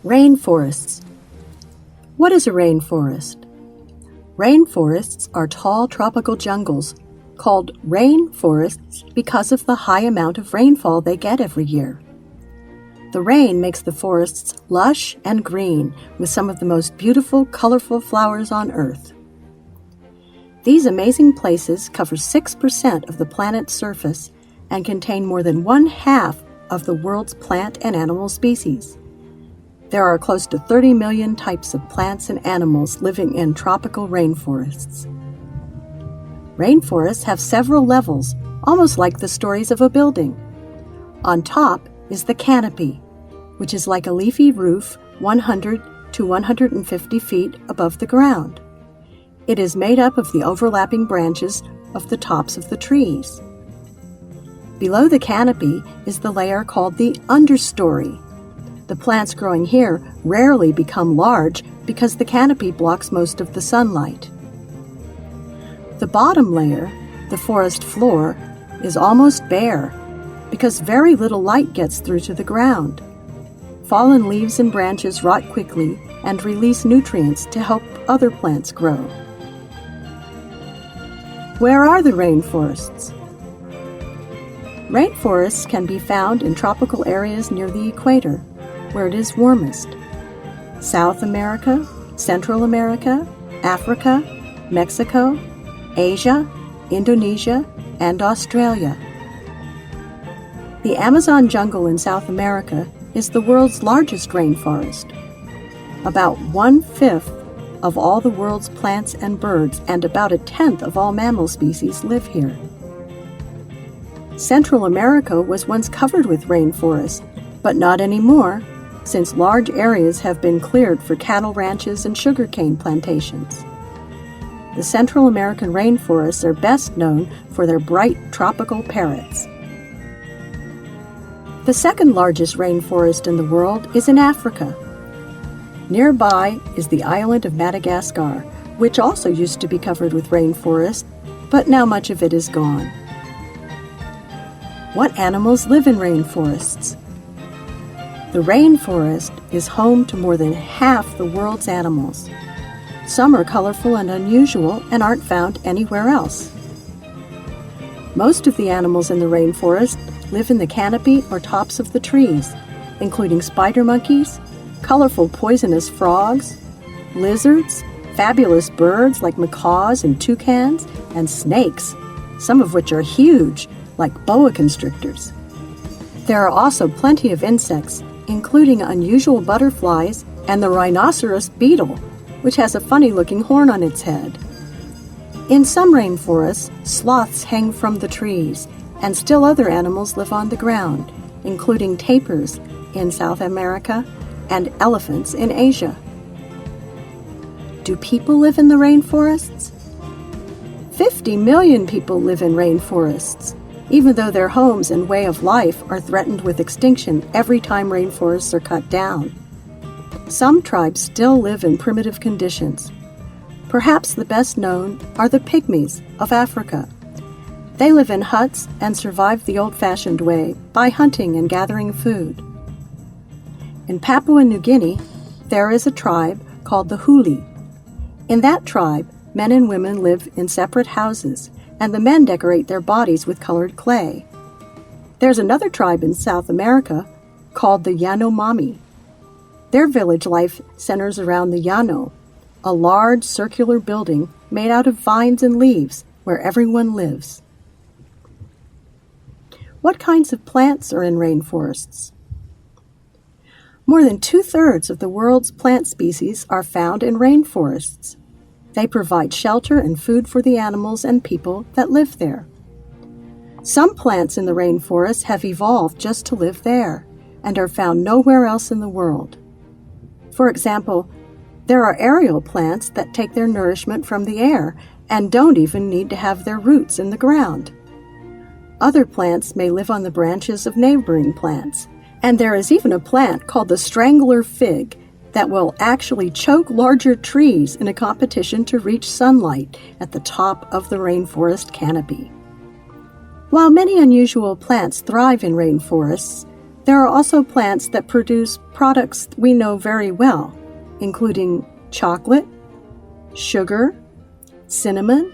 Rainforests. What is a rainforest? Rainforests are tall tropical jungles called rainforests because of the high amount of rainfall they get every year. The rain makes the forests lush and green with some of the most beautiful, colorful flowers on Earth. These amazing places cover 6% of the planet's surface and contain more than 1/2 of the world's plant and animal species. There are close to 30 million types of plants and animals living in tropical rainforests. Rainforests have several levels, almost like the stories of a building. On top is the canopy, which is like a leafy roof 100 to 150 feet above the ground. It is made up of the overlapping branches of the tops of the trees. Below the canopy is the layer called the understory. The plants growing here rarely become large because the canopy blocks most of the sunlight. The bottom layer, the forest floor, is almost bare because very little light gets through to the ground. Fallen leaves and branches rot quickly and release nutrients to help other plants grow. Where are the rainforests? Rainforests can be found in tropical areas near the equator, where it is warmest. South America, Central America, Africa, Mexico, Asia, Indonesia, and Australia. The Amazon jungle in South America is the world's largest rainforest. About 1/5 of all the world's plants and birds and about 1/10 of all mammal species live here. Central America was once covered with rainforests, but not anymore, since large areas have been cleared for cattle ranches and sugarcane plantations. The Central American rainforests are best known for their bright tropical parrots. The second largest rainforest in the world is in Africa. Nearby is the island of Madagascar, which also used to be covered with rainforest, but now much of it is gone. What animals live in rainforests? The rainforest is home to more than half the world's animals. Some are colorful and unusual and aren't found anywhere else. Most of the animals in the rainforest live in the canopy or tops of the trees, including spider monkeys, colorful poisonous frogs, lizards, fabulous birds like macaws and toucans, and snakes, some of which are huge, like boa constrictors. There are also plenty of insects, including unusual butterflies and the rhinoceros beetle, which has a funny-looking horn on its head. In some rainforests, sloths hang from the trees, and still other animals live on the ground, including tapirs in South America and elephants in Asia. Do people live in the rainforests? 50 million people live in rainforests, even though their homes and way of life are threatened with extinction every time rainforests are cut down. Some tribes still live in primitive conditions. Perhaps the best known are the pygmies of Africa. They live in huts and survive the old-fashioned way by hunting and gathering food. In Papua New Guinea, there is a tribe called the Huli. In that tribe, men and women live in separate houses, and the men decorate their bodies with colored clay. There's another tribe in South America called the Yanomami. Their village life centers around the Yano, a large circular building made out of vines and leaves where everyone lives. What kinds of plants are in rainforests? More than 2/3 of the world's plant species are found in rainforests. They provide shelter and food for the animals and people that live there. Some plants in the rainforest have evolved just to live there and are found nowhere else in the world. For example, there are aerial plants that take their nourishment from the air and don't even need to have their roots in the ground. Other plants may live on the branches of neighboring plants, and there is even a plant called the strangler fig that will actually choke larger trees in a competition to reach sunlight at the top of the rainforest canopy. While many unusual plants thrive in rainforests, There are also plants that produce products we know very well, including chocolate, sugar, cinnamon,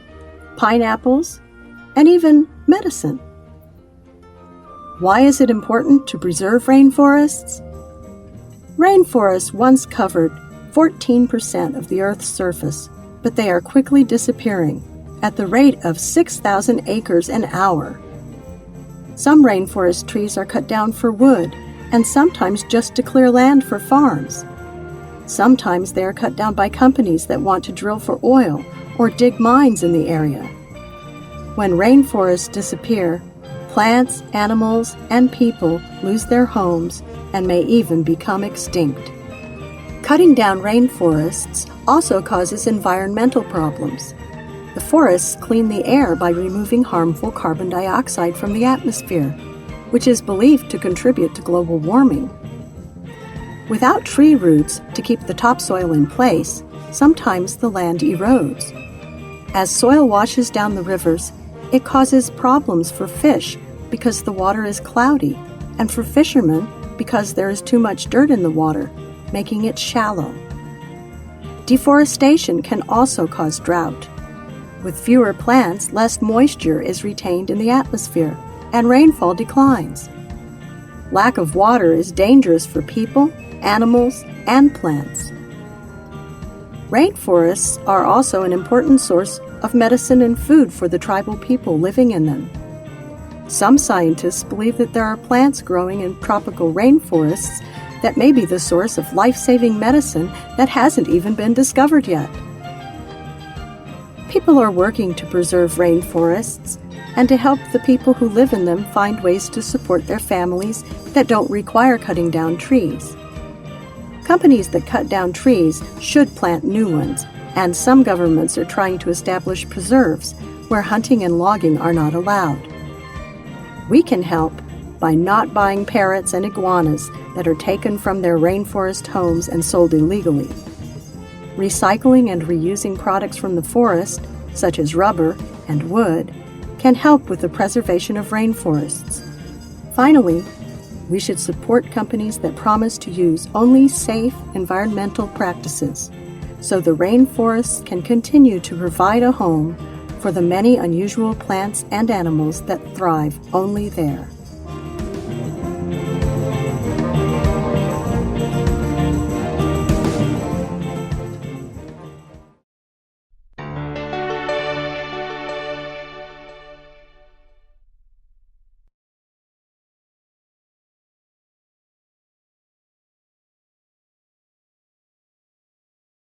pineapples, and even medicine. Why is it important to preserve rainforests? Rainforests once covered 14% of the Earth's surface, but they are quickly disappearing at the rate of 6,000 acres an hour. Some rainforest trees are cut down for wood, and sometimes just to clear land for farms. Sometimes they are cut down by companies that want to drill for oil or dig mines in the area. When rainforests disappear, plants, animals, and people lose their homes and may even become extinct. Cutting down rainforests also causes environmental problems. The forests clean the air by removing harmful carbon dioxide from the atmosphere, which is believed to contribute to global warming. Without tree roots to keep the topsoil in place, sometimes the land erodes. As soil washes down the rivers, it causes problems for fish because the water is cloudy, and for fishermen because there is too much dirt in the water, making it shallow. Deforestation can also cause drought. With fewer plants, less moisture is retained in the atmosphere, and rainfall declines. Lack of water is dangerous for people, animals, and plants. Rainforests are also an important source of medicine and food for the tribal people living in them. Some scientists believe that there are plants growing in tropical rainforests that may be the source of life-saving medicine that hasn't even been discovered yet. People are working to preserve rainforests and to help the people who live in them find ways to support their families that don't require cutting down trees. Companies that cut down trees should plant new ones, and some governments are trying to establish preserves where hunting and logging are not allowed. We can help by not buying parrots and iguanas that are taken from their rainforest homes and sold illegally. Recycling and reusing products from the forest, such as rubber and wood, can help with the preservation of rainforests. Finally, we should support companies that promise to use only safe environmental practices, so the rainforests can continue to provide a home for the many unusual plants and animals that thrive only there.